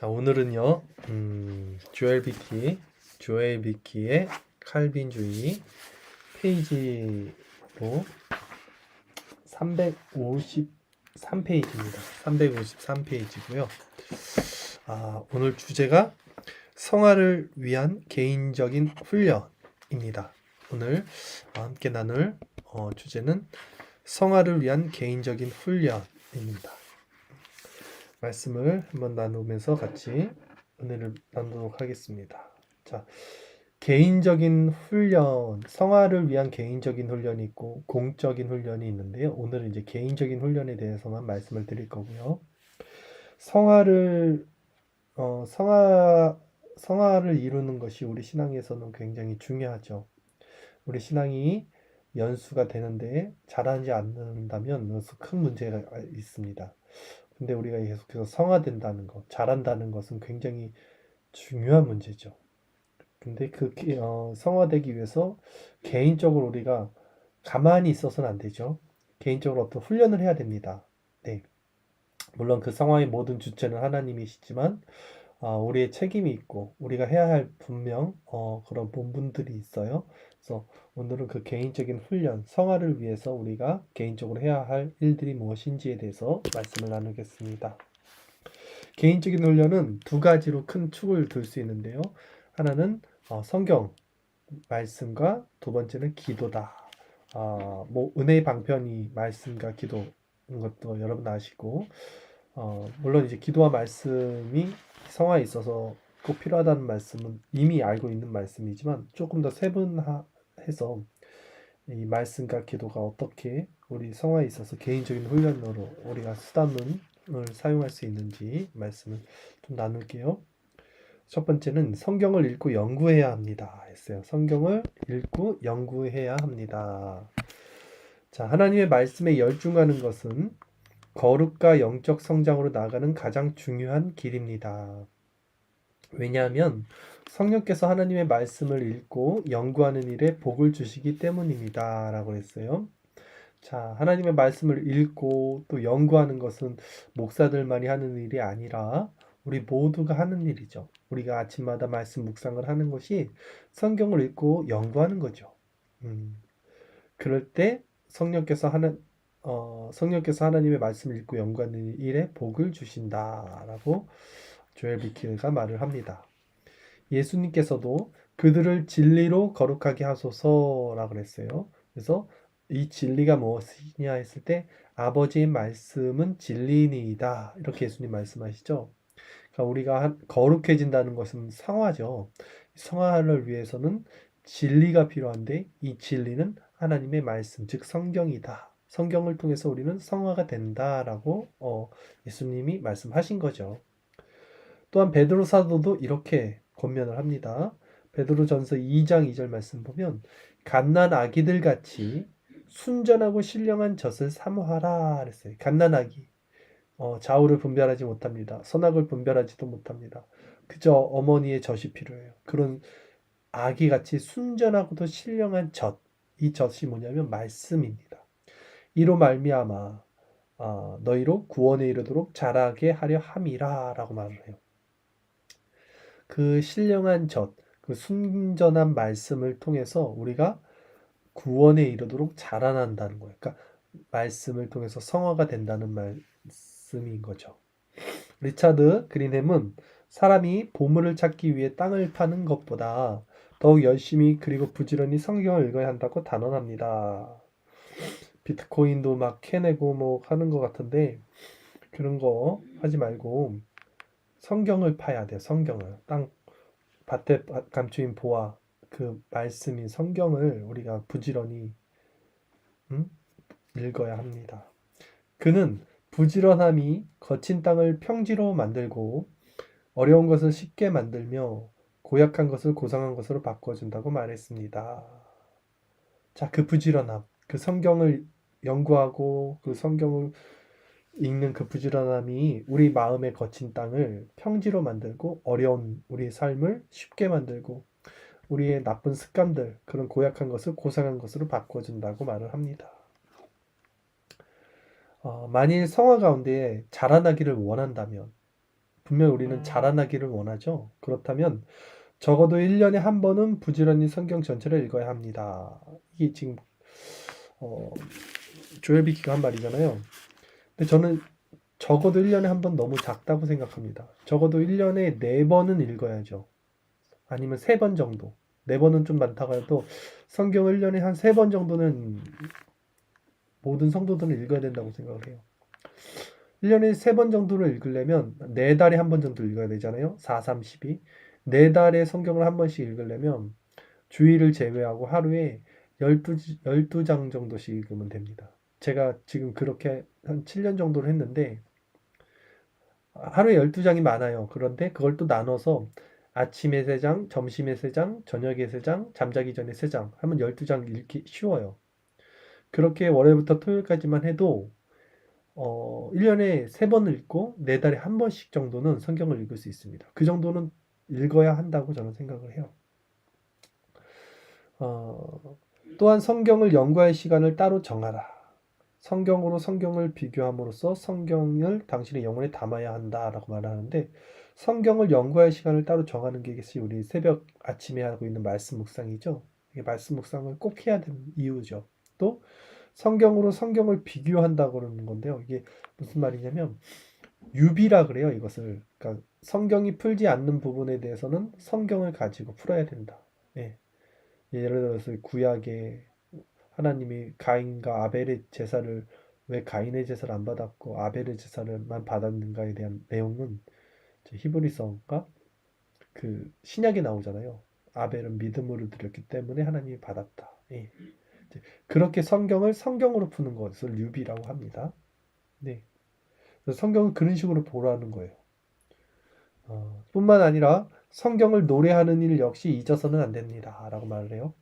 자, 오늘은요, 조엘 비키의 칼빈주의 페이지로 353페이지입니다. 353페이지고요. 오늘 주제가 성화를 위한 개인적인 훈련입니다. 오늘 함께 나눌 주제는 성화를 위한 개인적인 훈련입니다. 말씀을 한번 나누면서 같이 은혜를 나누도록 하겠습니다. 자, 개인적인 훈련, 성화를 위한 개인적인 훈련이 있고 공적인 훈련이 있는데요. 오늘은 이제 개인적인 훈련에 대해서만 말씀을 드릴 거고요. 성화를 이루는 것이 우리 신앙에서는 굉장히 중요하죠. 우리 신앙이 연수가 되는데 잘하지 않는다면 그것은 큰 문제가 있습니다. 근데 우리가 계속해서 성화된다는 것, 잘한다는 것은 굉장히 중요한 문제죠. 근데 성화되기 위해서 개인적으로 우리가 가만히 있어서는 안 되죠. 개인적으로 어떤 훈련을 해야 됩니다. 네. 물론 그 성화의 모든 주체는 하나님이시지만 우리의 책임이 있고 우리가 해야 할 분명 그런 본분들이 있어요. 그래서 오늘은 그 개인적인 훈련, 성화를 위해서 우리가 개인적으로 해야 할 일들이 무엇인지에 대해서 말씀을 나누겠습니다. 개인적인 훈련은 두 가지로 큰 축을 둘 수 있는데요. 하나는 성경 말씀과 두 번째는 기도다. 은혜의 방편이 말씀과 기도인 것도 여러분 아시고 물론 이제 기도와 말씀이 성화에 있어서 꼭 필요하다는 말씀은 이미 알고 있는 말씀이지만 조금 더 세분화해서 이 말씀과 기도가 어떻게 우리 성화에 있어서 개인적인 훈련으로 우리가 수단을 사용할 수 있는지 말씀을 좀 나눌게요. 첫 번째는 성경을 읽고 연구해야 합니다 했어요. 성경을 읽고 연구해야 합니다. 자, 하나님의 말씀에 열중하는 것은 거룩과 영적 성장으로 나아가는 가장 중요한 길입니다. 왜냐하면 성령께서 하나님의 말씀을 읽고 연구하는 일에 복을 주시기 때문입니다. 라고 했어요. 자, 하나님의 말씀을 읽고 또 연구하는 것은 목사들만이 하는 일이 아니라 우리 모두가 하는 일이죠. 우리가 아침마다 말씀 묵상을 하는 것이 성경을 읽고 연구하는 거죠. 그럴 때 성령께서 하나님의 말씀을 읽고 연구하는 일에 복을 주신다라고 조엘 비키가 말을 합니다. 예수님께서도 그들을 진리로 거룩하게 하소서라고 그랬어요. 그래서 이 진리가 무엇이냐 했을 때 아버지의 말씀은 진리니이다. 이렇게 예수님 말씀하시죠. 그러니까 우리가 거룩해진다는 것은 성화죠. 성화를 위해서는 진리가 필요한데 이 진리는 하나님의 말씀, 즉 성경이다. 성경을 통해서 우리는 성화가 된다라고 예수님이 말씀하신 거죠. 또한 베드로 사도도 이렇게 권면을 합니다. 베드로전서 2장 2절 말씀 보면 갓난 아기들 같이 순전하고 신령한 젖을 삼하라 그랬어요. 갓난 아기. 좌우를 분별하지 못합니다. 선악을 분별하지도 못합니다. 그저 어머니의 젖이 필요해요. 그런 아기같이 순전하고도 신령한 젖. 이 젖이 뭐냐면 말씀입니다. 이로 말미암아 너희로 구원에 이르도록 자라게 하려 함이라 라고 말을 해요. 그 신령한 젖, 그 순전한 말씀을 통해서 우리가 구원에 이르도록 자라난다는 거예요. 그러니까 말씀을 통해서 성화가 된다는 말씀인 거죠. 리차드 그린햄은 사람이 보물을 찾기 위해 땅을 파는 것보다 더욱 열심히 그리고 부지런히 성경을 읽어야 한다고 단언합니다. 비트코인도 막 캐내고 뭐 하는 것 같은데 그런 거 하지 말고 성경을 파야 돼요. 성경을. 밭에 감추인 보화 그 말씀인 성경을 우리가 부지런히 읽어야 합니다. 그는 부지런함이 거친 땅을 평지로 만들고 어려운 것을 쉽게 만들며 고약한 것을 고상한 것으로 바꿔준다고 말했습니다. 자, 그 부지런함, 그 성경을 연구하고 그 성경을 읽는 그 부지런함이 우리 마음의 거친 땅을 평지로 만들고 어려운 우리의 삶을 쉽게 만들고 우리의 나쁜 습관들, 그런 고약한 것을 고상한 것으로 바꿔준다고 말을 합니다. 만일 성화 가운데 자라나기를 원한다면 분명 우리는 자라나기를 원하죠. 그렇다면 적어도 1년에 한 번은 부지런히 성경 전체를 읽어야 합니다. 이게 지금 조엘 비키가 한 말이잖아요. 근데 저는 적어도 1년에 한 번 너무 작다고 생각합니다. 적어도 1년에 4번은 읽어야죠. 아니면 3번 정도. 4번은 좀 많다고 해도 성경을 1년에 한 3번 정도는 모든 성도들은 읽어야 된다고 생각을 해요. 1년에 3번 정도를 읽으려면 4달에 한 번 정도 읽어야 되잖아요. 4, 3, 12. 4달에 성경을 한 번씩 읽으려면 주일을 제외하고 하루에 12장 정도씩 읽으면 됩니다. 제가 지금 그렇게 한 7년 정도를 했는데 하루에 12장이 많아요. 그런데 그걸 또 나눠서 아침에 3장, 점심에 3장, 저녁에 3장, 잠자기 전에 3장 하면 12장 읽기 쉬워요. 그렇게 월요일부터 토요일까지만 해도 1년에 3번 읽고 4달에 한 번씩 정도는 성경을 읽을 수 있습니다. 그 정도는 읽어야 한다고 저는 생각을 해요. 또한 성경을 연구할 시간을 따로 정하라. 성경으로 성경을 비교함으로써 성경을 당신의 영혼에 담아야 한다라고 말하는데 성경을 연구할 시간을 따로 정하는 게 우리 새벽 아침에 하고 있는 말씀 묵상이죠. 이게 말씀 묵상을 꼭 해야 되는 이유죠. 또 성경으로 성경을 비교한다고 그러는 건데요. 이게 무슨 말이냐면 유비라 그래요. 이것을. 그러니까 성경이 풀지 않는 부분에 대해서는 성경을 가지고 풀어야 된다. 예. 예를 들어서 구약에 하나님이 가인과 아벨의 제사를 왜 가인의 제사를 안 받았고 아벨의 제사를만 받았는가에 대한 내용은 히브리서가 그 신약에 나오잖아요. 아벨은 믿음으로 드렸기 때문에 하나님이 받았다. 예. 그렇게 성경을 성경으로 푸는 것을 유비라고 합니다. 네. 성경을 그런 식으로 보라는 거예요. 뿐만 아니라 성경을 노래하는 일 역시 잊어서는 안 됩니다. 라고 말을 해요.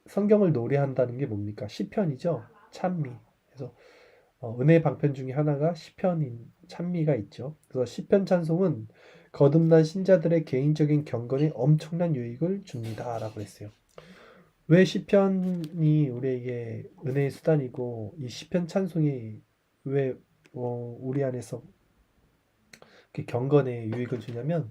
성경을 노래한다는 게 뭡니까? 시편이죠. 찬미. 그래서 은혜 방편 중에 하나가 시편인 찬미가 있죠. 그래서 시편 찬송은 거듭난 신자들의 개인적인 경건에 엄청난 유익을 줍니다. 라고 했어요. 왜 시편이 우리에게 은혜의 수단이고 이 시편 찬송이 왜 우리 안에서 경건에 유익을 주냐면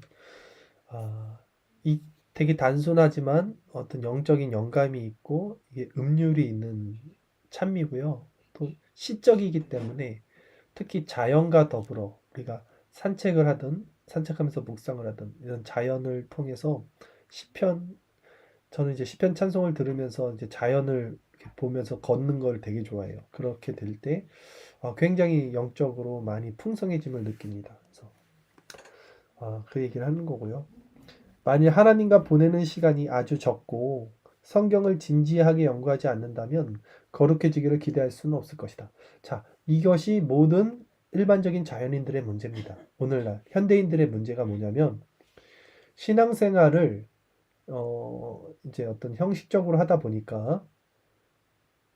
이 되게 단순하지만 어떤 영적인 영감이 있고 이게 음률이 있는 찬미고요. 또 시적이기 때문에 특히 자연과 더불어 우리가 산책을 하든 산책하면서 묵상을 하든 이런 자연을 통해서 시편 저는 이제 시편 찬송을 들으면서 이제 자연을 이렇게 보면서 걷는 걸 되게 좋아해요. 그렇게 될 때 굉장히 영적으로 많이 풍성해짐을 느낍니다. 그래서 그 얘기를 하는 거고요. 만일 하나님과 보내는 시간이 아주 적고 성경을 진지하게 연구하지 않는다면 거룩해지기를 기대할 수는 없을 것이다. 자, 이것이 모든 일반적인 자연인들의 문제입니다. 오늘날 현대인들의 문제가 뭐냐면 신앙생활을 이제 어떤 형식적으로 하다 보니까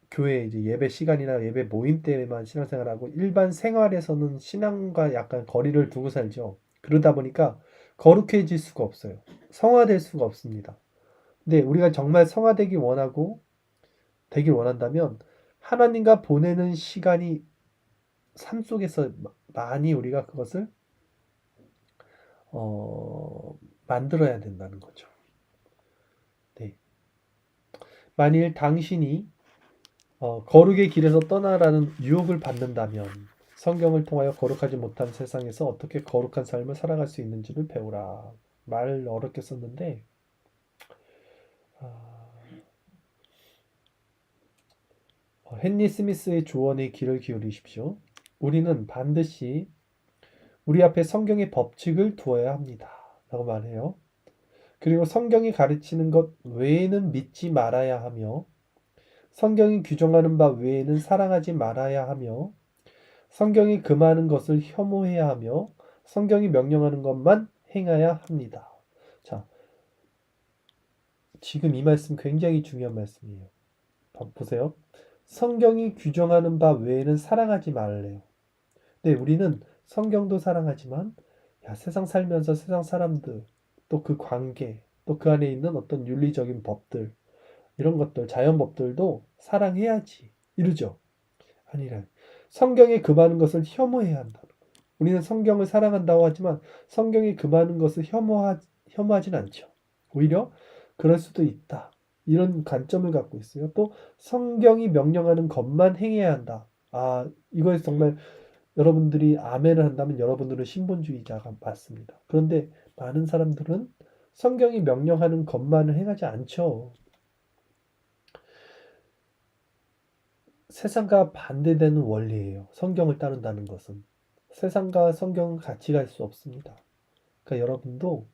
교회 이제 예배 시간이나 예배 모임 때만 신앙생활하고 일반 생활에서는 신앙과 약간 거리를 두고 살죠. 그러다 보니까 거룩해질 수가 없어요. 성화될 수가 없습니다. 근데 우리가 정말 성화되기 원하고 되길 원한다면 하나님과 보내는 시간이 삶 속에서 많이 우리가 그것을 만들어야 된다는 거죠. 네. 만일 당신이 거룩의 길에서 떠나라는 유혹을 받는다면 성경을 통하여 거룩하지 못한 세상에서 어떻게 거룩한 삶을 살아갈 수 있는지를 배우라. 말 어렵게 썼는데 헨리 스미스의 조언에 귀를 기울이십시오. 우리는 반드시 우리 앞에 성경의 법칙을 두어야 합니다. 라고 말해요. 그리고 성경이 가르치는 것 외에는 믿지 말아야 하며 성경이 규정하는 바 외에는 사랑하지 말아야 하며 성경이 금하는 것을 혐오해야 하며 성경이 명령하는 것만 행해야 합니다. 자, 지금 이 말씀 굉장히 중요한 말씀이에요. 보세요. 성경이 규정하는 바 외에는 사랑하지 말래요. 네, 우리는 성경도 사랑하지만 세상 살면서 세상 사람들 또 그 관계 또 그 안에 있는 어떤 윤리적인 법들 이런 것들 자연법들도 사랑해야지 이러죠. 아니라 성경에 금하는 것을 혐오해야 한다. 우리는 성경을 사랑한다고 하지만 성경이 그 많은 것을 혐오하진 않죠. 오히려 그럴 수도 있다. 이런 관점을 갖고 있어요. 또 성경이 명령하는 것만 행해야 한다. 이거에 정말 여러분들이 아멘을 한다면 여러분들은 신본주의자가 맞습니다. 그런데 많은 사람들은 성경이 명령하는 것만을 행하지 않죠. 세상과 반대되는 원리예요. 성경을 따른다는 것은. 세상과 성경은 같이 갈 수 없습니다. 그러니까 여러분도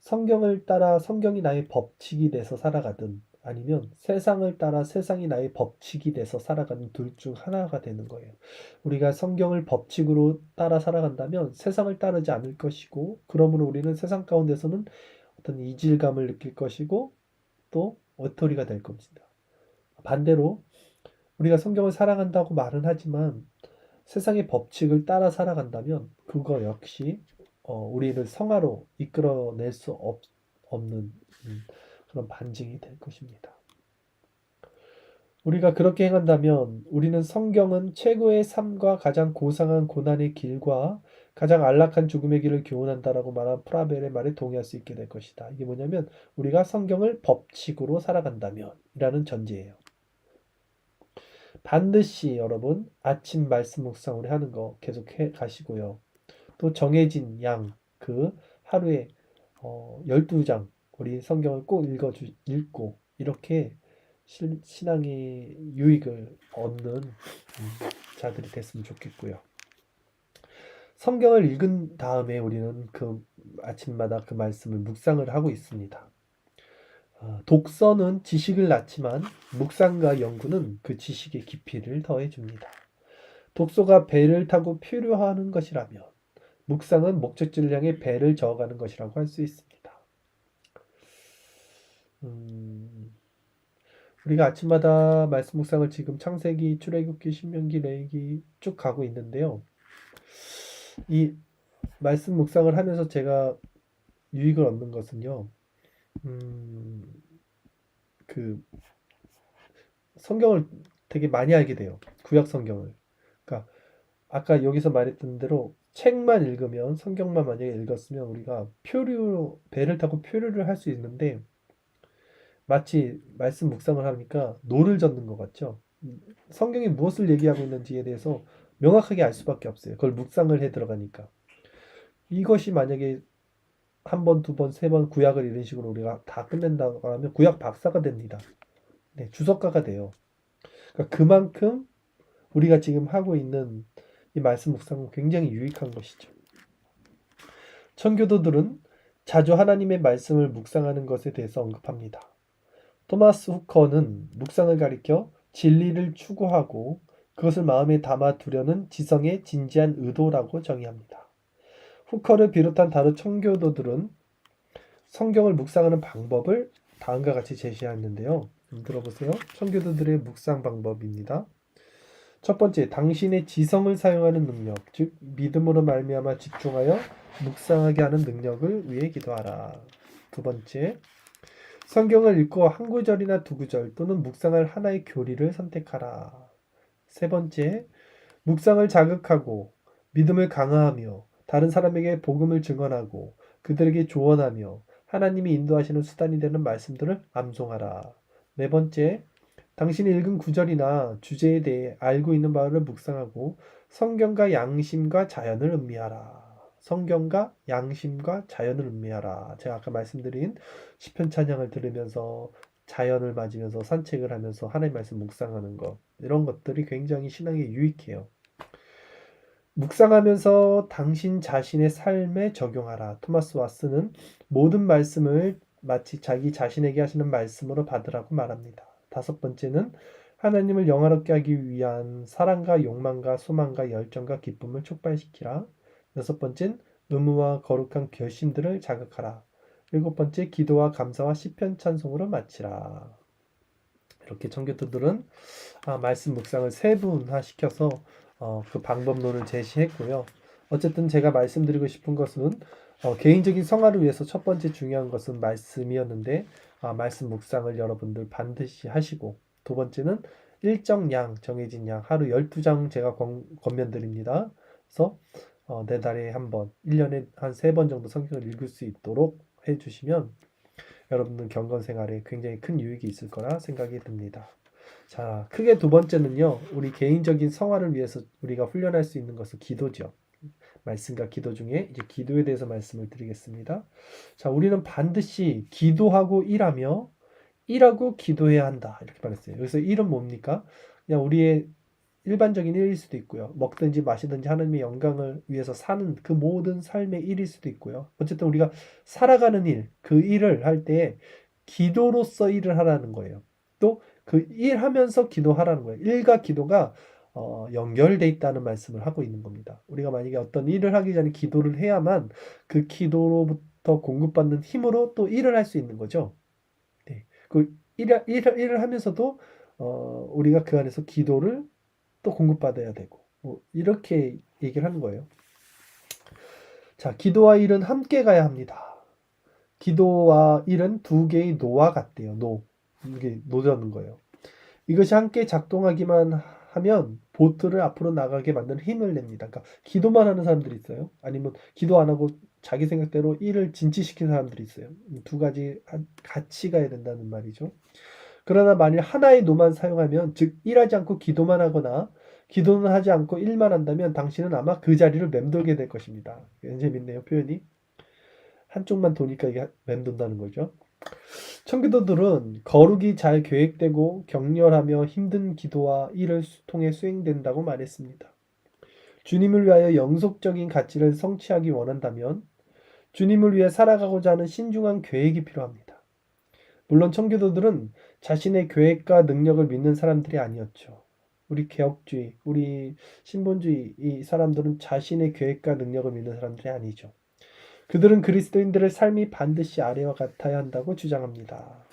성경을 따라 성경이 나의 법칙이 돼서 살아가든 아니면 세상을 따라 세상이 나의 법칙이 돼서 살아가는 둘 중 하나가 되는 거예요. 우리가 성경을 법칙으로 따라 살아간다면 세상을 따르지 않을 것이고, 그러므로 우리는 세상 가운데서는 어떤 이질감을 느낄 것이고 또 어토리가 될 겁니다. 반대로 우리가 성경을 사랑한다고 말은 하지만 세상의 법칙을 따라 살아간다면 그거 역시 우리를 성화로 이끌어낼 수 없는 그런 반증이 될 것입니다. 우리가 그렇게 행한다면 우리는 성경은 최고의 삶과 가장 고상한 고난의 길과 가장 안락한 죽음의 길을 교훈한다라고 말한 프라벨의 말에 동의할 수 있게 될 것이다. 이게 뭐냐면 우리가 성경을 법칙으로 살아간다면 이라는 전제예요. 반드시 여러분 아침 말씀 묵상 우리 하는 거 계속 해 가시고요. 또 정해진 양 그 하루에 12장 우리 성경을 꼭 읽고 이렇게 신앙의 유익을 얻는 자들이 됐으면 좋겠고요. 성경을 읽은 다음에 우리는 그 아침마다 그 말씀을 묵상을 하고 있습니다. 독서는 지식을 낳지만 묵상과 연구는 그 지식의 깊이를 더해줍니다. 독서가 배를 타고 표류하는 것이라면 묵상은 목적지를 향해 배를 저어가는 것이라고 할 수 있습니다. 우리가 아침마다 말씀 묵상을 지금 창세기, 출애굽기, 신명기, 레위기 쭉 가고 있는데요. 이 말씀 묵상을 하면서 제가 유익을 얻는 것은요. 그 성경을 되게 많이 알게 돼요. 구약 성경을. 그러니까 아까 여기서 말했던 대로 책만 읽으면 성경만 만약에 읽었으면 우리가 배를 타고 표류를 할 수 있는데 마치 말씀 묵상을 하니까 노를 젓는 것 같죠. 성경이 무엇을 얘기하고 있는지에 대해서 명확하게 알 수밖에 없어요. 그걸 묵상을 해 들어가니까. 이것이 만약에 한 번, 두 번, 세 번 구약을 이런 식으로 우리가 다 끝낸다고 하면 구약 박사가 됩니다. 네, 주석가가 돼요. 그러니까 그만큼 우리가 지금 하고 있는 이 말씀 묵상은 굉장히 유익한 것이죠. 청교도들은 자주 하나님의 말씀을 묵상하는 것에 대해서 언급합니다. 토마스 후커는 묵상을 가리켜 진리를 추구하고 그것을 마음에 담아 두려는 지성의 진지한 의도라고 정의합니다. 후커를 비롯한 다른 청교도들은 성경을 묵상하는 방법을 다음과 같이 제시하는데요. 들어보세요. 청교도들의 묵상 방법입니다. 첫 번째, 당신의 지성을 사용하는 능력, 즉 믿음으로 말미암아 집중하여 묵상하게 하는 능력을 위해 기도하라. 두 번째, 성경을 읽고 한 구절이나 두 구절 또는 묵상할 하나의 교리를 선택하라. 세 번째, 묵상을 자극하고 믿음을 강화하며 다른 사람에게 복음을 증언하고 그들에게 조언하며 하나님이 인도하시는 수단이 되는 말씀들을 암송하라. 네 번째, 당신이 읽은 구절이나 주제에 대해 알고 있는 바를 묵상하고 성경과 양심과 자연을 음미하라. 성경과 양심과 자연을 음미하라. 제가 아까 말씀드린 시편 찬양을 들으면서 자연을 맞으면서 산책을 하면서 하나님 말씀 묵상하는 것, 이런 것들이 굉장히 신앙에 유익해요. 묵상하면서 당신 자신의 삶에 적용하라. 토마스 왓슨은 모든 말씀을 마치 자기 자신에게 하시는 말씀으로 받으라고 말합니다. 다섯 번째는 하나님을 영화롭게 하기 위한 사랑과 욕망과 소망과 열정과 기쁨을 촉발시키라. 여섯 번째는 의무와 거룩한 결심들을 자극하라. 일곱 번째, 기도와 감사와 시편 찬송으로 마치라. 이렇게 청교도들은 말씀 묵상을 세분화시켜서 그 방법론을 제시했고요. 어쨌든 제가 말씀드리고 싶은 것은 개인적인 성화를 위해서 첫 번째 중요한 것은 말씀이었는데 말씀 묵상을 여러분들 반드시 하시고, 두 번째는 일정 양, 정해진 양, 하루 12장 제가 권면드립니다. 그래서 네 달에 한 번, 1년에 한 3번 정도 성경을 읽을 수 있도록 해주시면 여러분들 경건 생활에 굉장히 큰 유익이 있을 거라 생각이 듭니다. 자, 크게 두 번째는요, 우리 개인적인 성화를 위해서 우리가 훈련할 수 있는 것은 기도죠. 말씀과 기도 중에 이제 기도에 대해서 말씀을 드리겠습니다. 자, 우리는 반드시 기도하고 일하고 기도해야 한다. 이렇게 말했어요. 여기서 일은 뭡니까? 그냥 우리의 일반적인 일일 수도 있고요. 먹든지 마시든지 하나님의 영광을 위해서 사는 그 모든 삶의 일일 수도 있고요. 어쨌든 우리가 살아가는 일, 그 일을 할 때 기도로서 일을 하라는 거예요. 또 그 일하면서 기도하라는 거예요. 일과 기도가 연결돼 있다는 말씀을 하고 있는 겁니다. 우리가 만약에 어떤 일을 하기 전에 기도를 해야만 그 기도로부터 공급받는 힘으로 또 일을 할 수 있는 거죠. 네. 그 일을 하면서도 우리가 그 안에서 기도를 또 공급받아야 되고 뭐 이렇게 얘기를 하는 거예요. 자, 기도와 일은 함께 가야 합니다. 기도와 일은 두 개의 노와 같대요. 이게 노자는 거예요. 이것이 함께 작동하기만 하면 보트를 앞으로 나가게 만드는 힘을 냅니다. 그러니까 기도만 하는 사람들이 있어요. 아니면 기도 안 하고 자기 생각대로 일을 진치시키는 사람들이 있어요. 두 가지 같이 가야 된다는 말이죠. 그러나 만일 하나의 노만 사용하면, 즉 일하지 않고 기도만 하거나 기도는 하지 않고 일만 한다면 당신은 아마 그 자리를 맴돌게 될 것입니다. 재밌네요, 표현이. 한쪽만 도니까 이게 맴돈다는 거죠. 청교도들은 거룩이 잘 계획되고 격렬하며 힘든 기도와 일을 통해 수행된다고 말했습니다. 주님을 위하여 영속적인 가치를 성취하기 원한다면 주님을 위해 살아가고자 하는 신중한 계획이 필요합니다. 물론 청교도들은 자신의 계획과 능력을 믿는 사람들이 아니었죠. 우리 개혁주의, 우리 신본주의 이 사람들은 자신의 계획과 능력을 믿는 사람들이 아니죠. 그들은 그리스도인들의 삶이 반드시 아래와 같아야 한다고 주장합니다.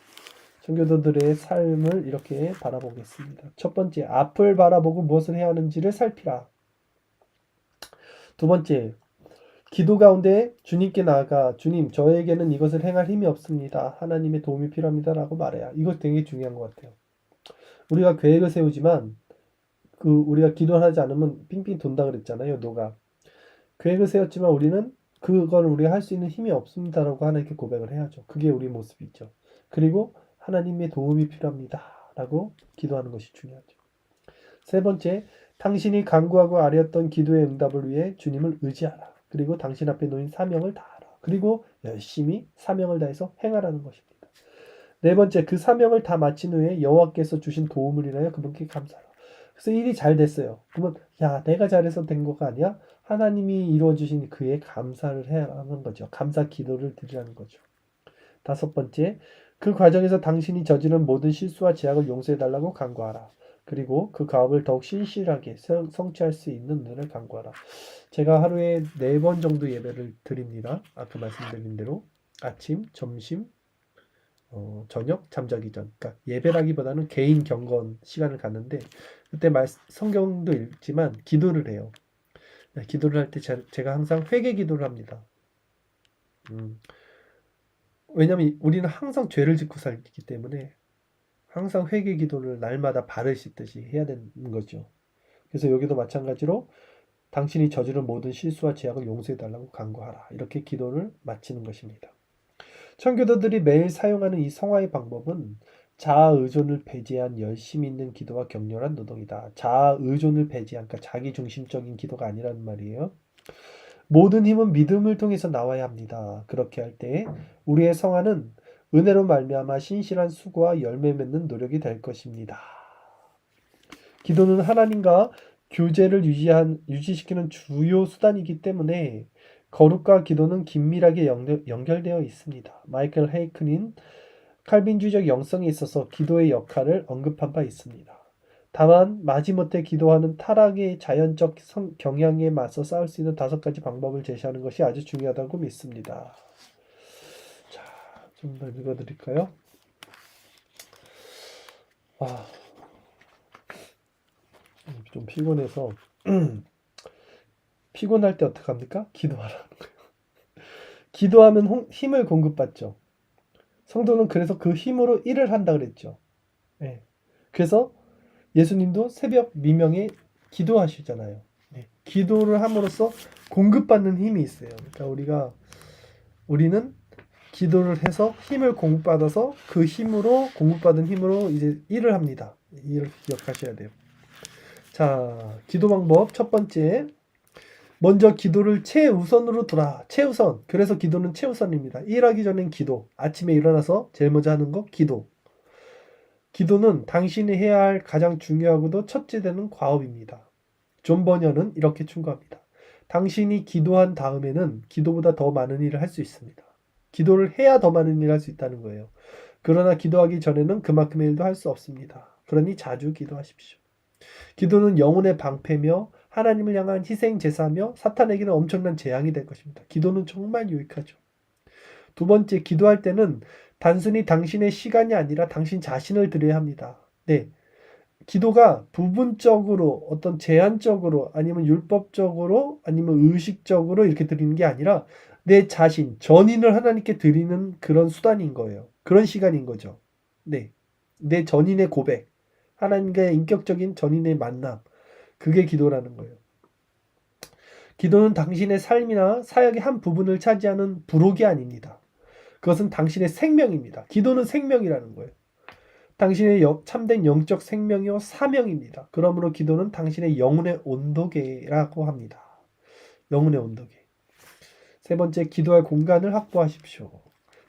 청교도들의 삶을 이렇게 바라보겠습니다. 첫 번째, 앞을 바라보고 무엇을 해야 하는지를 살피라. 두 번째, 기도 가운데 주님께 나아가 주님, 저에게는 이것을 행할 힘이 없습니다. 하나님의 도움이 필요합니다. 라고 말해야. 이것 되게 중요한 것 같아요. 우리가 계획을 세우지만 우리가 기도를 하지 않으면 빙빙 돈다 그랬잖아요. 노가. 계획을 세웠지만 우리는 그걸 우리가 할 수 있는 힘이 없습니다라고 하나님께 고백을 해야죠. 그게 우리 모습이죠. 그리고 하나님의 도움이 필요합니다. 라고 기도하는 것이 중요하죠. 세 번째, 당신이 간구하고 아뢰었던 기도의 응답을 위해 주님을 의지하라. 그리고 당신 앞에 놓인 사명을 다하라. 그리고 열심히 사명을 다해서 행하라는 것입니다. 네 번째, 그 사명을 다 마친 후에 여호와께서 주신 도움을 인하여 그분께 감사하라. 그래서 일이 잘 됐어요. 그러면 야, 내가 잘해서 된 거가 아니야. 하나님이 이루어주신 그에 감사를 해야 하는 거죠. 감사 기도를 드리라는 거죠. 다섯 번째, 그 과정에서 당신이 저지른 모든 실수와 제약을 용서해달라고 간구하라. 그리고 그 가업을 더욱 신실하게 성취할 수 있는 눈을 간구하라. 제가 하루에 4번 정도 예배를 드립니다. 아까 말씀드린 대로 아침, 점심, 저녁, 잠자기 전. 그러니까 예배라기보다는 개인 경건 시간을 갖는데 그때 성경도 읽지만 기도를 해요. 기도를 할 때 제가 항상 회개 기도를 합니다. 왜냐면 우리는 항상 죄를 짓고 살기 때문에 항상 회개 기도를 날마다 발을 씻듯이 해야 되는 거죠. 그래서 여기도 마찬가지로 당신이 저지른 모든 실수와 죄악을 용서해달라고 간구하라. 이렇게 기도를 마치는 것입니다. 청교도들이 매일 사용하는 이 성화의 방법은 자아 의존을 배제한 열심 있는 기도와 격렬한 노동이다. 자아 의존을 배제한, 그러니까 자기 중심적인 기도가 아니라는 말이에요. 모든 힘은 믿음을 통해서 나와야 합니다. 그렇게 할 때 우리의 성화는 은혜로 말미암아 신실한 수고와 열매 맺는 노력이 될 것입니다. 기도는 하나님과 교제를 유지시키는 주요 수단이기 때문에 거룩과 기도는 긴밀하게 연결되어 있습니다. 마이클 헤이크는 칼빈주의적 영성에 있어서 기도의 역할을 언급한 바 있습니다. 다만 마지못해 기도하는 타락의 자연적 경향에 맞서 싸울 수 있는 5가지 방법을 제시하는 것이 아주 중요하다고 믿습니다. 자, 좀 더 읽어드릴까요? 좀 피곤해서 피곤할 때 어떻게 합니까? 기도하라는 거예요. 기도하면 힘을 공급받죠. 성도는 그래서 그 힘으로 일을 한다 그랬죠. 네. 그래서 예수님도 새벽 미명에 기도하시잖아요. 네. 기도를 함으로써 공급받는 힘이 있어요. 그러니까 우리는 기도를 해서 힘을 공급받아서 그 힘으로 공급받은 힘으로 이제 일을 합니다. 이렇게 기억하셔야 돼요. 자, 기도 방법 첫 번째. 먼저 기도를 최우선으로 두라. 최우선. 그래서 기도는 최우선입니다. 일하기 전엔 기도. 아침에 일어나서 제일 먼저 하는 거 기도. 기도는 당신이 해야 할 가장 중요하고도 첫째 되는 과업입니다. 존 버녀는 이렇게 충고합니다. 당신이 기도한 다음에는 기도보다 더 많은 일을 할 수 있습니다. 기도를 해야 더 많은 일을 할 수 있다는 거예요. 그러나 기도하기 전에는 그만큼의 일도 할 수 없습니다. 그러니 자주 기도하십시오. 기도는 영혼의 방패며 하나님을 향한 희생 제사며 사탄에게는 엄청난 재앙이 될 것입니다. 기도는 정말 유익하죠. 두 번째, 기도할 때는 단순히 당신의 시간이 아니라 당신 자신을 드려야 합니다. 네. 기도가 부분적으로 어떤 제한적으로 아니면 율법적으로 아니면 의식적으로 이렇게 드리는 게 아니라 내 자신, 전인을 하나님께 드리는 그런 수단인 거예요. 그런 시간인 거죠. 네. 내 전인의 고백, 하나님과의 인격적인 전인의 만남, 그게 기도라는 거예요. 기도는 당신의 삶이나 사역의 한 부분을 차지하는 부록이 아닙니다. 그것은 당신의 생명입니다. 기도는 생명이라는 거예요. 당신의 참된 영적 생명이요 사명입니다. 그러므로 기도는 당신의 영혼의 온도계라고 합니다. 영혼의 온도계. 세 번째, 기도할 공간을 확보하십시오.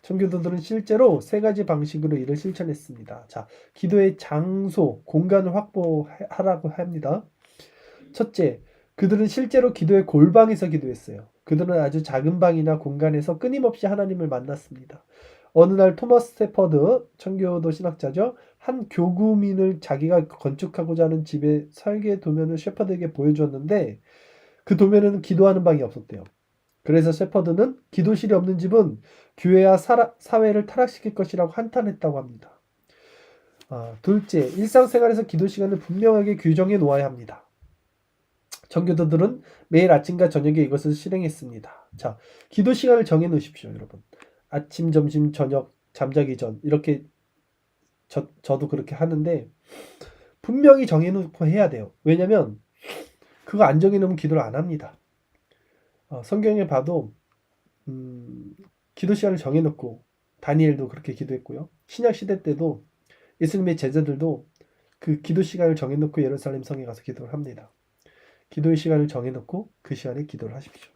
청교도들은 실제로 세 가지 방식으로 이를 실천했습니다. 자, 기도의 장소, 공간을 확보하라고 합니다. 첫째, 그들은 실제로 기도의 골방에서 기도했어요. 그들은 아주 작은 방이나 공간에서 끊임없이 하나님을 만났습니다. 어느 날 토마스 스테퍼드, 청교도 신학자죠. 한 교구민을 자기가 건축하고자 하는 집의 설계 도면을 셰퍼드에게 보여주었는데 그 도면에는 기도하는 방이 없었대요. 그래서 셰퍼드는 기도실이 없는 집은 교회와 사회를 타락시킬 것이라고 한탄했다고 합니다. 둘째, 일상생활에서 기도 시간을 분명하게 규정해 놓아야 합니다. 청교도들은 매일 아침과 저녁에 이것을 실행했습니다. 자, 기도 시간을 정해 놓으십시오, 여러분. 아침, 점심, 저녁, 잠자기 전 이렇게 저도 그렇게 하는데 분명히 정해놓고 해야 돼요. 왜냐면 그거 안 정해놓으면 기도를 안 합니다. 성경에 봐도 기도 시간을 정해놓고 다니엘도 그렇게 기도했고요. 신약 시대 때도 예수님의 제자들도 그 기도 시간을 정해놓고 예루살렘 성에 가서 기도를 합니다. 기도의 시간을 정해놓고 그 시간에 기도를 하십시오.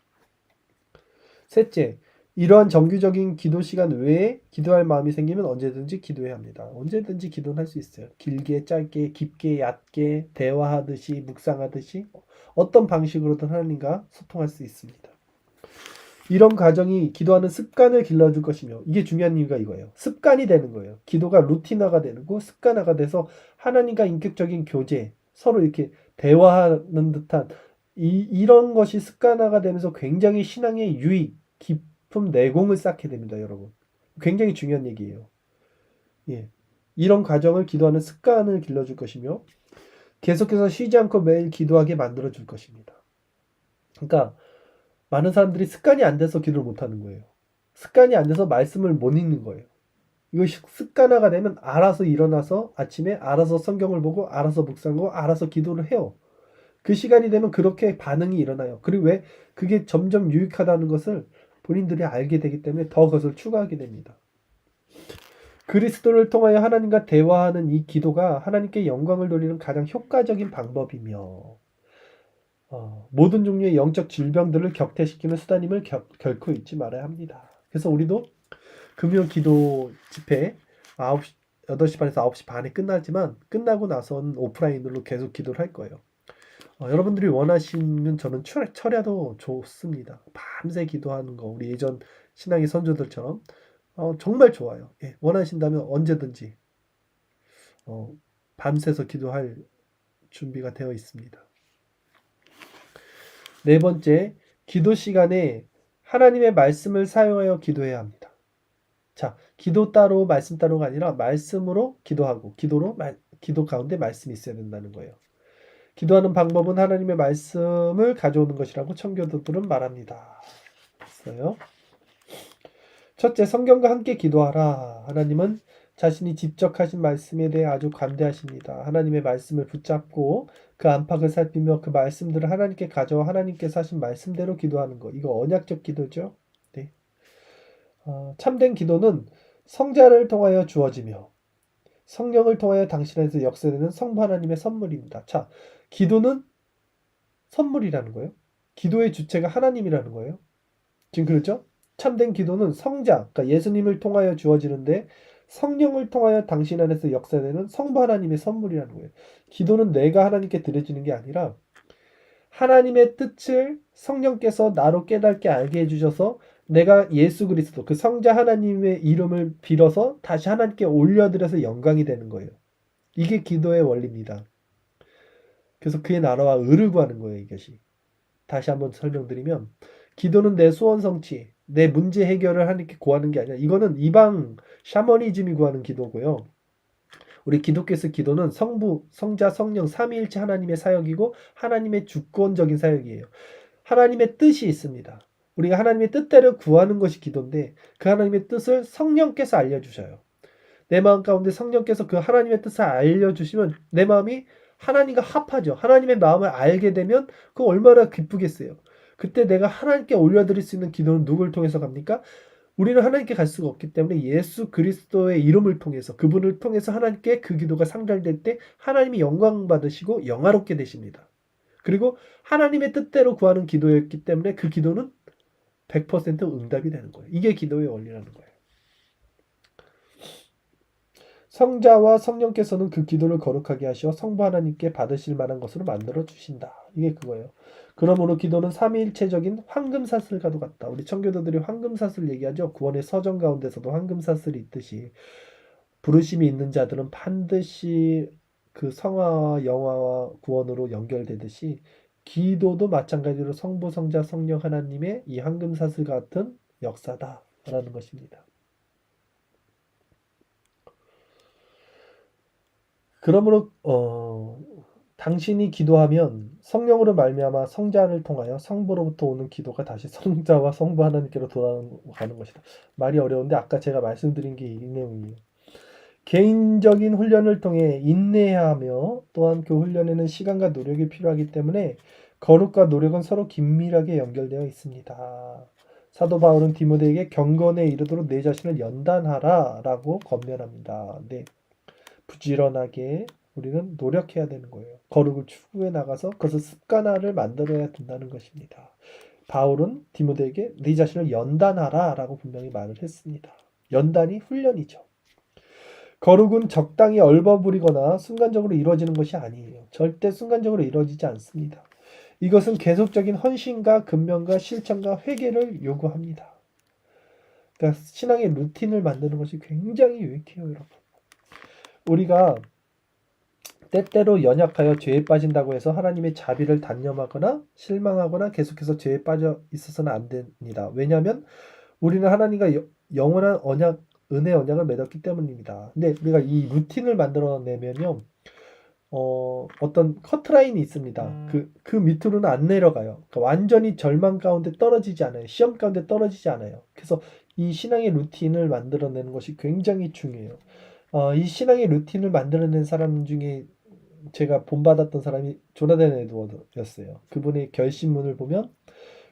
셋째, 이러한 정규적인 기도 시간 외에 기도할 마음이 생기면 언제든지 기도해야 합니다. 언제든지 기도는 할 수 있어요. 길게, 짧게, 깊게, 얕게, 대화하듯이, 묵상하듯이 어떤 방식으로든 하나님과 소통할 수 있습니다. 이런 과정이 기도하는 습관을 길러줄 것이며 이게 중요한 이유가 이거예요. 습관이 되는 거예요. 기도가 루틴화가 되고 습관화가 돼서 하나님과 인격적인 교제, 서로 이렇게 대화하는 듯한 이런 것이 습관화가 되면서 굉장히 신앙의 유익, 깊은 내공을 쌓게 됩니다, 여러분. 굉장히 중요한 얘기예요. 예. 이런 과정을 기도하는 습관을 길러줄 것이며 계속해서 쉬지 않고 매일 기도하게 만들어줄 것입니다. 그러니까 많은 사람들이 습관이 안 돼서 기도를 못하는 거예요. 습관이 안 돼서 말씀을 못 읽는 거예요. 이거 습관화가 되면 알아서 일어나서 아침에 알아서 성경을 보고 알아서 묵상하고 알아서 기도를 해요. 그 시간이 되면 그렇게 반응이 일어나요. 그리고 왜 그게 점점 유익하다는 것을 본인들이 알게 되기 때문에 더 그것을 추구하게 됩니다. 그리스도를 통하여 하나님과 대화하는 이 기도가 하나님께 영광을 돌리는 가장 효과적인 방법이며 모든 종류의 영적 질병들을 격퇴시키는 수단임을 결코 잊지 말아야 합니다. 그래서 우리도 금요 기도 집회 8시 반에서 9시 반에 끝나지만 끝나고 나서는 오프라인으로 계속 기도를 할 거예요. 여러분들이 원하시면 저는 철야도 좋습니다. 밤새 기도하는 거 우리 예전 신앙의 선조들처럼 정말 좋아요. 예, 원하신다면 언제든지 밤새서 기도할 준비가 되어 있습니다. 네 번째, 기도 시간에 하나님의 말씀을 사용하여 기도해야 합니다. 자, 기도 따로 말씀 따로가 아니라 말씀으로 기도하고 기도 가운데 말씀이 있어야 된다는 거예요. 기도하는 방법은 하나님의 말씀을 가져오는 것이라고 청교도들은 말합니다. 있어요. 첫째, 성경과 함께 기도하라. 하나님은 자신이 직접 하신 말씀에 대해 아주 관대하십니다. 하나님의 말씀을 붙잡고 그 안팎을 살피며 그 말씀들을 하나님께 가져와 하나님께서 하신 말씀대로 기도하는 것. 이거 언약적 기도죠. 네. 참된 기도는 성자를 통하여 주어지며 성령을 통하여 당신 안에서 역사되는 성부 하나님의 선물입니다. 자, 기도는 선물이라는 거예요. 기도의 주체가 하나님이라는 거예요. 지금 그렇죠? 참된 기도는 성자, 그러니까 예수님을 통하여 주어지는데 성령을 통하여 당신 안에서 역사되는 성부 하나님의 선물이라는 거예요. 기도는 내가 하나님께 드려지는 게 아니라 하나님의 뜻을 성령께서 나로 깨닫게 알게 해주셔서 내가 예수 그리스도 그 성자 하나님의 이름을 빌어서 다시 하나님께 올려드려서 영광이 되는 거예요. 이게 기도의 원리입니다. 그래서 그의 나라와 의를 구하는 거예요. 이것이. 다시 한번 설명드리면 기도는 내 소원 성취, 내 문제 해결을 하나님께 구하는 게 아니라 이거는 이방 샤머니즘이 구하는 기도고요. 우리 기독교에서 기도는 성부, 성자, 성령, 삼위일체 하나님의 사역이고 하나님의 주권적인 사역이에요. 하나님의 뜻이 있습니다. 우리가 하나님의 뜻대로 구하는 것이 기도인데 그 하나님의 뜻을 성령께서 알려주셔요. 내 마음 가운데 성령께서 그 하나님의 뜻을 알려주시면 내 마음이 하나님과 합하죠. 하나님의 마음을 알게 되면 그거 얼마나 기쁘겠어요. 그때 내가 하나님께 올려드릴 수 있는 기도는 누굴 통해서 갑니까? 우리는 하나님께 갈 수가 없기 때문에 예수 그리스도의 이름을 통해서 그분을 통해서 하나님께 그 기도가 상달될 때 하나님이 영광 받으시고 영화롭게 되십니다. 그리고 하나님의 뜻대로 구하는 기도였기 때문에 그 기도는 100% 응답이 되는 거예요. 이게 기도의 원리라는 거예요. 성자와 성령께서는 그 기도를 거룩하게 하시어 성부 하나님께 받으실 만한 것으로 만들어 주신다. 이게 그거예요. 그러므로 기도는 삼위일체적인 황금사슬과도 같다. 우리 청교도들이 황금사슬 얘기하죠. 구원의 서정 가운데서도 황금사슬이 있듯이 부르심이 있는 자들은 반드시 그 성화와 영화와 구원으로 연결되듯이 기도도 마찬가지로 성부, 성자, 성령 하나님의 이 황금사슬 같은 역사다라는 것입니다. 그러므로 당신이 기도하면 성령으로 말미암아 성자를 통하여 성부로부터 오는 기도가 다시 성자와 성부 하나님께로 돌아가는 것이다. 말이 어려운데 아까 제가 말씀드린 게 이 내용이에요. 개인적인 훈련을 통해 인내하며 또한 그 훈련에는 시간과 노력이 필요하기 때문에 거룩과 노력은 서로 긴밀하게 연결되어 있습니다. 사도 바울은 디모데에게 경건에 이르도록 내 자신을 연단하라 라고 권면합니다. 네. 부지런하게 우리는 노력해야 되는 거예요. 거룩을 추구해 나가서 그것을 습관화를 만들어야 된다는 것입니다. 바울은 디모데에게 네 자신을 연단하라 라고 분명히 말을 했습니다. 연단이 훈련이죠. 거룩은 적당히 얼버무리거나 순간적으로 이루어지는 것이 아니에요. 절대 순간적으로 이루어지지 않습니다. 이것은 계속적인 헌신과 근면과 실천과 회개를 요구합니다. 그러니까 신앙의 루틴을 만드는 것이 굉장히 유익해요, 여러분. 우리가 때때로 연약하여 죄에 빠진다고 해서 하나님의 자비를 단념하거나 실망하거나 계속해서 죄에 빠져 있어서는 안 됩니다. 왜냐하면 우리는 하나님과 영원한 언약, 은혜 언약을 맺었기 때문입니다. 근데 우리가 이 루틴을 만들어내면요, 어떤 커트라인이 있습니다. 그 밑으로는 안 내려가요. 그러니까 완전히 절망 가운데 떨어지지 않아요. 시험 가운데 떨어지지 않아요. 그래서 이 신앙의 루틴을 만들어내는 것이 굉장히 중요해요. 이 신앙의 루틴을 만들어낸 사람 중에 제가 본받았던 사람이 조나단 에드워드였어요. 그분의 결심문을 보면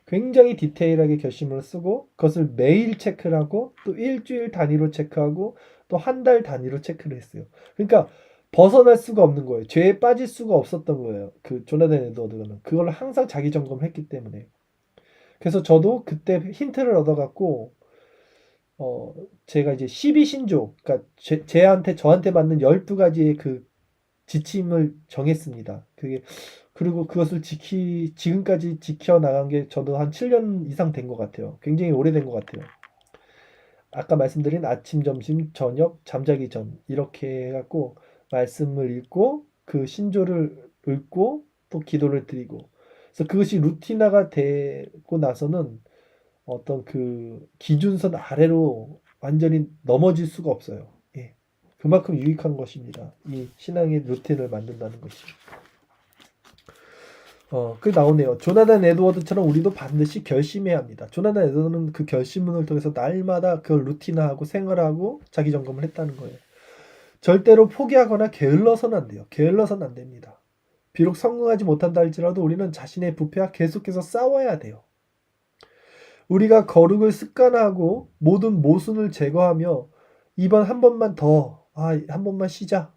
굉장히 디테일하게 결심문을 쓰고 그것을 매일 체크를 하고 또 일주일 단위로 체크하고 또 한 달 단위로 체크를 했어요. 그러니까 벗어날 수가 없는 거예요. 죄에 빠질 수가 없었던 거예요. 그 조나단 에드워드는 그걸 항상 자기 점검을 했기 때문에. 그래서 저도 그때 힌트를 얻어갖고 제가 이제 12신조, 그러니까 저한테 맞는 12가지의 그 지침을 정했습니다. 그리고 그것을 지금까지 지켜나간 게 저도 한 7년 이상 된 것 같아요. 굉장히 오래된 것 같아요. 아까 말씀드린 아침, 점심, 저녁, 잠자기 전 이렇게 해갖고 말씀을 읽고 그 신조를 읽고 또 기도를 드리고 그래서 그것이 루틴화가 되고 나서는 어떤 그 기준선 아래로 완전히 넘어질 수가 없어요. 예. 그만큼 유익한 것입니다. 이 신앙의 루틴을 만든다는 것이. 그 나오네요. 조나단 에드워드처럼 우리도 반드시 결심해야 합니다. 조나단 에드워드는 그 결심문을 통해서 날마다 그걸 루틴화하고 생활하고 자기 점검을 했다는 거예요. 절대로 포기하거나 게을러서는 안 돼요. 게을러서는 안 됩니다. 비록 성공하지 못한다 할지라도 우리는 자신의 부패와 계속해서 싸워야 돼요. 우리가 거룩을 습관화하고 모든 모순을 제거하며 이번 한 번만 더, 한 번만 쉬자.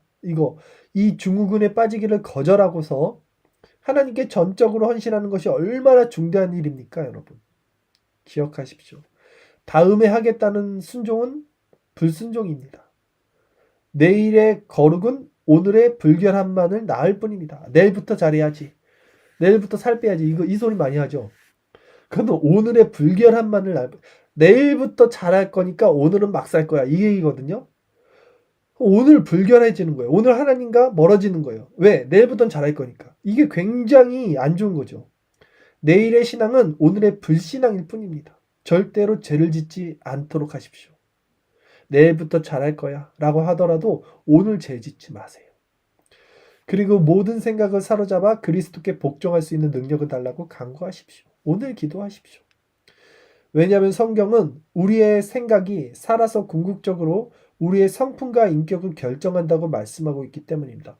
이 증후군에 빠지기를 거절하고서 하나님께 전적으로 헌신하는 것이 얼마나 중대한 일입니까, 여러분? 기억하십시오. 다음에 하겠다는 순종은 불순종입니다. 내일의 거룩은 오늘의 불결함만을 낳을 뿐입니다. 내일부터 잘해야지. 내일부터 살 빼야지. 이 소리 많이 하죠. 그건 오늘의 불결함만을 낳을 뿐. 내일부터 잘할 거니까 오늘은 막 살 거야. 이 얘기거든요. 오늘 불결해지는 거예요. 오늘 하나님과 멀어지는 거예요. 왜? 내일부터는 잘할 거니까. 이게 굉장히 안 좋은 거죠. 내일의 신앙은 오늘의 불신앙일 뿐입니다. 절대로 죄를 짓지 않도록 하십시오. 내일부터 잘할 거야 라고 하더라도 오늘 죄 짓지 마세요. 그리고 모든 생각을 사로잡아 그리스도께 복종할 수 있는 능력을 달라고 간구하십시오. 오늘 기도하십시오. 왜냐하면 성경은 우리의 생각이 살아서 궁극적으로 우리의 성품과 인격을 결정한다고 말씀하고 있기 때문입니다.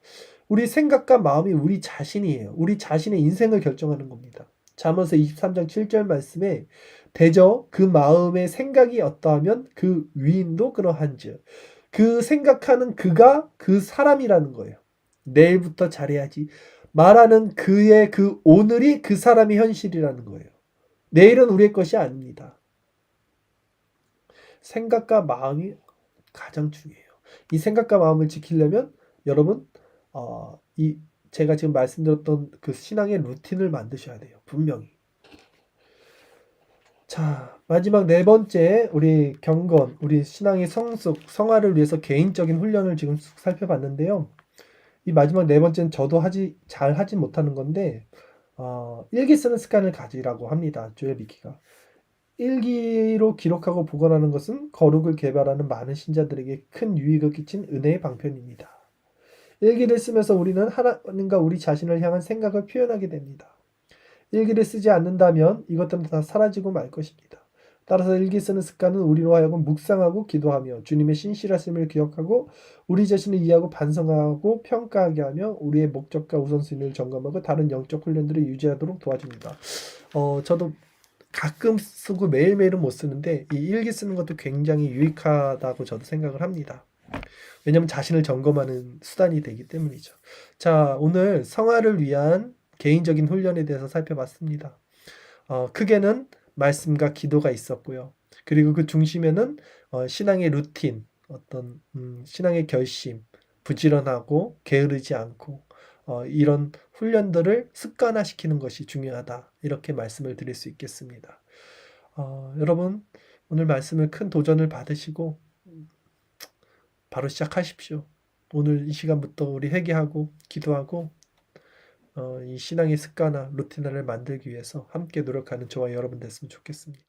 우리 생각과 마음이 우리 자신이에요. 우리 자신의 인생을 결정하는 겁니다. 잠언서 23장 7절 말씀에 대저 그 마음의 생각이 어떠하면 그 위인도 그러한즉, 그 생각하는 그가 그 사람이라는 거예요. 내일부터 잘해야지 말하는 그의 그 오늘이 그 사람의 현실이라는 거예요. 내일은 우리의 것이 아닙니다. 생각과 마음이 가장 중요해요. 이 생각과 마음을 지키려면 여러분 제가 지금 말씀드렸던 그 신앙의 루틴을 만드셔야 돼요. 분명히. 자, 마지막 네 번째 우리 경건, 우리 신앙의 성숙, 성화를 위해서 개인적인 훈련을 지금 쭉 살펴봤는데요. 이 마지막 네 번째는 저도 잘 하지 못하는 건데 일기 쓰는 습관을 가지라고 합니다. 조엘 미키가. 일기로 기록하고 복원하는 것은 거룩을 개발하는 많은 신자들에게 큰 유익을 끼친 은혜의 방편입니다. 일기를 쓰면서 우리는 하나님과 우리 자신을 향한 생각을 표현하게 됩니다. 일기를 쓰지 않는다면 이것들은 다 사라지고 말 것입니다. 따라서 일기 쓰는 습관은 우리로 하여금 묵상하고 기도하며 주님의 신실하심을 기억하고 우리 자신을 이해하고 반성하고 평가하게 하며 우리의 목적과 우선순위를 점검하고 다른 영적 훈련들을 유지하도록 도와줍니다. 저도 가끔 쓰고 매일매일은 못 쓰는데 이 일기 쓰는 것도 굉장히 유익하다고 저도 생각을 합니다. 왜냐하면 자신을 점검하는 수단이 되기 때문이죠. 자, 오늘 성화를 위한 개인적인 훈련에 대해서 살펴봤습니다. 크게는 말씀과 기도가 있었고요. 그리고 그 중심에는 신앙의 루틴, 어떤 신앙의 결심, 부지런하고 게으르지 않고 이런 훈련들을 습관화시키는 것이 중요하다. 이렇게 말씀을 드릴 수 있겠습니다. 여러분 오늘 말씀을 큰 도전을 받으시고 바로 시작하십시오. 오늘 이 시간부터 우리 회개하고 기도하고 이 신앙의 습관화, 루틴화를 만들기 위해서 함께 노력하는 저와 여러분 됐으면 좋겠습니다.